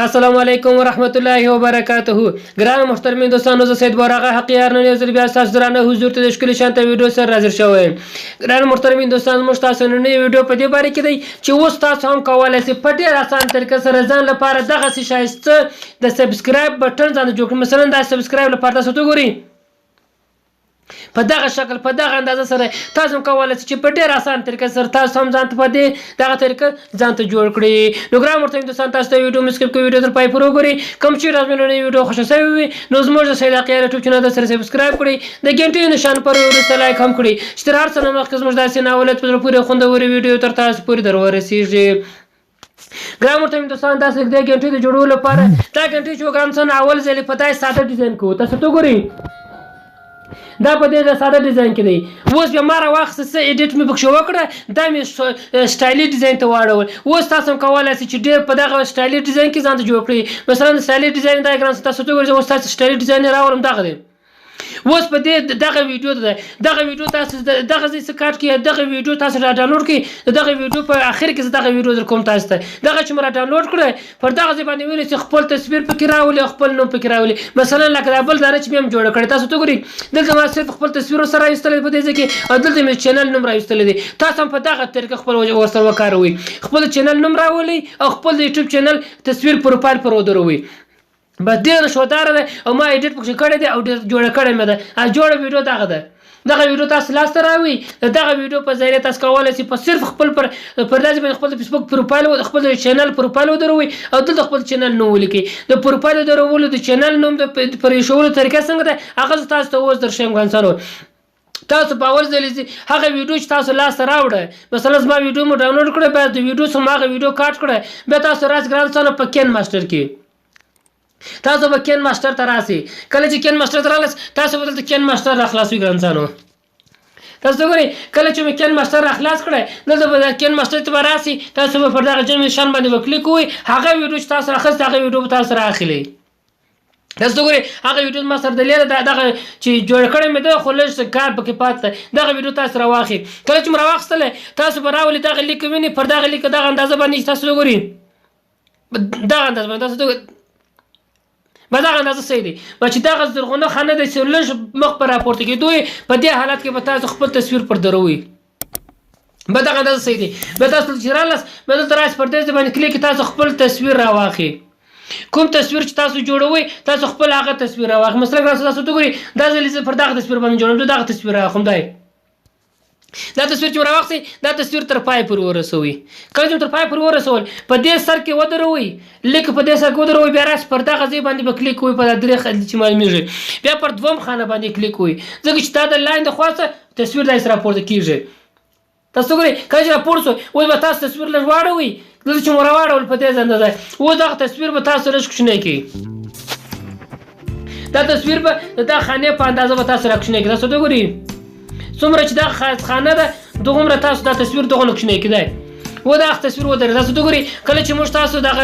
السلام علیکم ورحمت الله وبرکاته. ګران محترمین دوستانو، زه سید بارغه حقیار نن یو ځل بیا ستاسو درانه حضور ته د ښکلي شانته ویډیو سره حاضر شوی. ګران محترمین دوستانو، موږ تاسو نن ویډیو په دې باره کې دی چې اوس تاسو هم کولی شئ په ډېر اسان طریقه سره ځان لپاره دغسې ښایسته د سبسکرایب بټن ځان جوړ کړئ. مثلا دا سبسکرایب لپاره تاسو ته ګورئ په دغه شکل په دغه اندازه سره تاسو هم کولی شئ چې په ډېر اسان طریقه سره تاسو هم ځان ته په دې دغه طریقه ځان ته جوړ کړئ. نو ګران محترمین دوستان، تاسو ته ویډیو مې سکپ کړئ، ویډیو تر پای پورې وګورئ. کوم چې راز مې نن ویډیو خوښه شوې وي نو زموږ د سید حقیار یوټیوب چینل ته سره سبسکرایب کړئ، د ګنټې نشان پر وروسته لایک هم کړئ چې تر هر څه نه مخکې زموږ داسې ناولت په زړه پورې خوندورې ویډیو تر تاسو پورې در ورسېږي. ګران محترمین دوستان، تاسو د ګنټې د جوړولو لپاره دا ګنټې چې وګرځم اول ځل په داسې ساده ډیزاین کوو. تاسو ته ګورئ دا په دې ساده ډیزاین کې دی. اوس بیا ما راواخیسته څه ایډیټ مې پکښې وکړه، دا مې سټایلی ډیزاین ته واړول. اوس تاسو هم کولی شئ چې ډېر په دغه سټایلی ډیزاین کې ځان ته جوړ کړئ. مثلا د سټایلی ډیزاین دا ګران تاسو ته ګورئ، اوس تاسو سټایلی ډیزاین راولم دغه دی. اوس په دې دغه ویډیو ته دغه ویډیو تاسو دغه ځای څه کاټ کړئ، دغه ویډیو تاسو را ډاونلوډ کړئ. د دغه ویډیو په اخر کې زه دغه ویډیو در کوم تاسو ته دغه چې مې را ډاونلوډ کړی پر دغه ځای باندې ویلی چې خپل تصویر پکې راولي او خپل نوم پکې راولي. مثلا لکه دا بل داره چې مې هم جوړه کړې، تاسو ته ګورئ دلته ما صرف خپل تصویر ورسره راویستلی په دې ځای کې او دلته مې چینل نوم راویستلی دی. تاسو هم په دغه طریقه خپل ورسره وکاروئ، خپل چینل نوم راولئ او خپل د یوټیوب چینل تصویر پروفایل پر ودروئ. بس ډېره شوداره ده او ما ایډیټ پکښې کړی دی او ډېر جوړه کړې مې ده. جوړه ویډیو دغه ده. دغه ویډیو تاسو لاسته راوړئ. د دغه ویډیو په ذریعه تاسو کولی شئ په صرف خپل پر داسې باندې خپل د فیسبوک پروفایل خپل چینل پروفایل ودروئ او دلته خپل چینل نوم ولیکئ. د پروفایل درولو د چینل نوم د پر ایښولو طریقه څنګه ده هغه زه تاسو ته اوس درښیم ګرانو. تاسو په اول ځل هغه ویډیو چې تاسو لاسته راوړه، مثلا زما ویډیو مو ډاونلوډ کړی، بیا د ویډیو څخه هغه ویډیو کاټ کړی، بیا تاسو راځئ ګرانو په کین ماسټر کې تاسو به کین ماسټر ته راسئ. کله چې کین ماسټر ته رالاست تاسو به دلته کین ماسټر راخلاصوئ ګرانو. تاسو ته ګورئ کله چې مې کین ماسټر راخلاص کړی دلته به کین ماسټر ته به راسئ. تاسو به پر دغه نشان باندې به کلیک کوئ، هغه ویډیو چې تاسو راخیست هغه ویډیو به تاسو رااخلئ. تاسو ته ګورئ هغه ویډیو ما سره د لیره دغه چې جوړ کړی مې ده خو لږ کار پکې پاتې ده. دغه ویډیو تاسو راواخلئ. کله چې مې راواخیستلی تاسو به راولئ دغه لیک وینئ، پر دغه لیک دغه اندازه باندې تاسو ته ګورئ دغه اندازه باندې تاسو ته به دغه اندازه صحیح دی. به چې دغه زرغونه خانه دی چې لږ مخ په راپورته کېدو یې په دې حالت کې به تاسو خپل تصویر پر دروئ. به دغه اندازه صحیح دی. به تاسو چې رالاست به دلته راشئ پر دې باندې کلیک تاسو خپل تصویر راواخلئ. کوم تصویر چې تاسو جوړوئ تاسو خپل هغه تصویر راواخلئ. مثلا تاسو ته ګورئ دا ځل زه پر دغه تصویر باندې جوړوم، دغه تصویر راواخلم. دا تصویر چې راواخلئ دا تصویر تر پای پورې ورسوئ. کله چې تر پای پورې ورسول په دې سر کې ودروئ، لیک په دې سر کې ودروئ، بیا راشئ پر دغه ځای باندې به کلیک کوئ په درې خط چې معلومیږي، بیا پر دوم خانه باندې کلیک کوئ ځکه چې دا د لاندې خوا څخه تصویر داسې راپورته کېږي. تاسو ګورئ کله چې راپورته شو اوس به تاسو تصویر لږ واړوئ. دلته چې مو راواړول په دې اندازه اوس دغه تصویر به تاسو لږ کوچنی کړئ. دا تصویر به د دغه خانې په اندازه به تاسو راکوچنی کړئ. تاسو ته ګورئ څومره چې دغه خانه ده دغومره تاسو دا تصویر دغونه کوچنی کېدی. و دغه تصویر ودرېد. تاسو ته ګورئ کله چې موږ تاسو دغه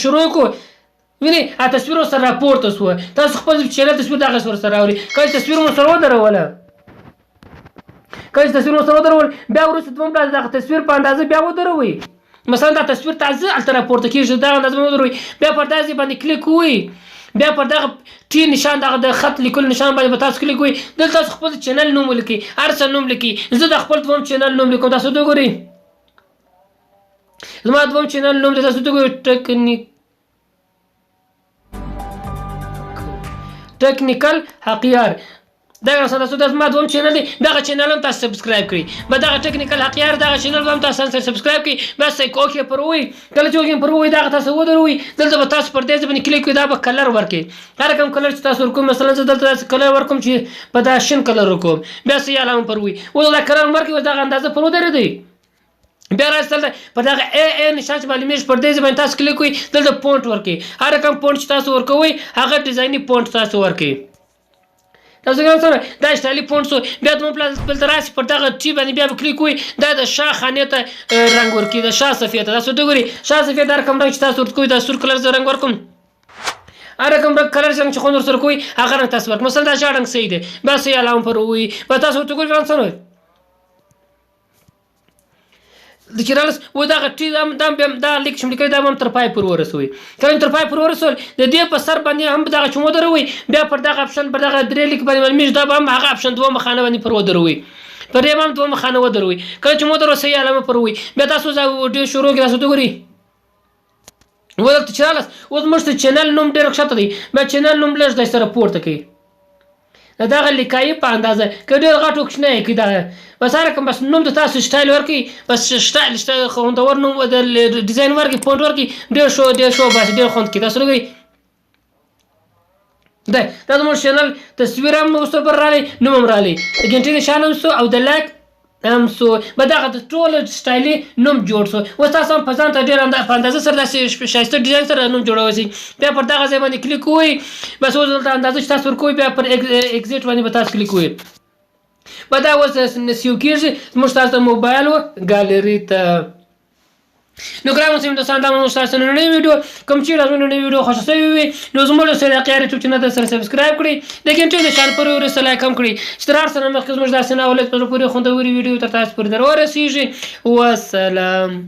شروع کړو وینئ تصویر ورسره راپورته شوه. تاسو خپل چینل تصویر دغسې ورسره راوړئ. کله چې تصویر مو سره ودروله کله چې تصویر مو سره ودرول بیا وروسته دوم پلاس دغه تصویر په اندازه بیا ودروئ. مثلا دا تصویر تازه هلته راپورته کېږي دغه اندازه ودروئ. بیا پر دغه ځای باندې کلیک کوئ، بیا پر دغه ټي نشان دغه د خط لیکلو نشان باندې به تاسو کلیک کوئ. دلته تاسو خپل چینل نوم ولیکئ، هر څه نوم لیکئ. زه د خپل دوم چینل نوم لیکم. تاسو ته ګورئ زما دوم چینل نوم دی. تاسو ته ګورئ ټکنیکل حقیار. دغه تاسو د زما دوم چینل دی، دغه چینل هم تاسو سبسکرایب کړئ. به دغه ټکنیکل حقیار دغه چینل هم تاسو سره سبسکرایب کړئ. بس اوکې پر ووایئ. کله چې اوکې پر ووایئ دغه تاسو ودروئ. دلته به تاسو پر دې باندې کلیک کوئ، دا به کلر ورکړئ. هر کوم کلر چې تاسو ورکوم، مثلا زه دلته داسې کلر ورکوم چې په دا شین کلر ورکوم. بیا صحیح علامه پر ووایئ. اوس دا کلر ورکړئ، دغه اندازه پر ودرېدئ. بیا راشئ دلته پر دغه ای نشان چې معلومیږي پر دې باندې تاسو کلیک کوئ. دلته پونټ ورکړئ. هر کوم پونټ چې تاسو ورکوئ هغه ډیزایني پونټ تاسو ورکړئ. تاسو ګورئ سره دا سټایلی فونټ شو. بیا دوم پلاس بلته راشئ پر دغه ټي باندې بیا به کلیک کوئ. دا د شا خانې ته رنګ ورکړئ، د شا صفحې ته. تاسو ته ګورئ شا صفحې ته هر کوم رنګ چې تاسو ورته کوئ دا سور کلر زه رنګ ورکوم. هر کوم کلر چې خوند ورسره کوئ هغه رنګ تاسو ورکړئ. مثلا دا شا رنګ صحیح دی، بیا صحیح علامه پر ووایئ. به تاسو ورته ګورئ ګران څنګه چې رالاس و دغه دا لیک چې لیکلی دا به هم تر پای پورې ورسوئ. کله چې تر پای پورې ورسول د دې په سر باندې هم دغه چې ودروئ بیا پر دغه اپشن پر دغه 3 لیک باندې معلومیږي دا به هم هغه اپشن دومه خانه باندې پر ودروئ. پر دې هم دومه خانه ودروئ. کله چې ودروئ صحیح علامه پر وئ بیا تاسو ویډیو شروع کړئ. تاسو وګورئ ودلته چې رالاس اوس موږ ته چینل نوم ډېر ښکته دی. بیا چینل نوم لږ دی سره پورته کوي دغه لیکایي په اندازه که ډېر غټ او کوچنی یې کړي دغه بس هر رقم بس نوم ته تاسو سټایل ورکړئ. بس سټایل خوندور نوم د ډیزاین ورکړئ فونټ ورکړئ ډېر ښه باسي ډېر خوند کوي. تاسو وګورئ دا زموږ چینل تصویر هم وروسته پر راغلی نوم هم راغلی د ګنټې نښان هم سو او د لایک هم سو به دغه ټول سټایلي نوم جوړ سو. اوس تاسو هم په ځان ته ډېر په اندازه سره داسې ښایسته ډیزاین سره نوم جوړولی شئ. بیا پر دغه ځای باندې کلیک کوئ. بس اوس دلته اندازه چې تاسو ورکوئ بیا پر اگزیټ باندې به تاسو کلیک کوئ. به دا اوس سیو کېږي زموږ ستاسو د موبایل ګالري ته. نو ګرانو دوستانو دا مو ستاسو نننۍ ویډیو کوم چیرې زموږ نننۍ ویډیو خوښه سوې وي نو زموږ سټایلی یوټیوب چینل ته سره سبسکرایب کړئ د ګنټې نښان پورې وروسته لایک هم کړئ چې تر هر څه نه مخکې زموږ داسې ناولې په پورې خوندورې ویډیو تر تاسو پورې در ورسیږي. والسلام.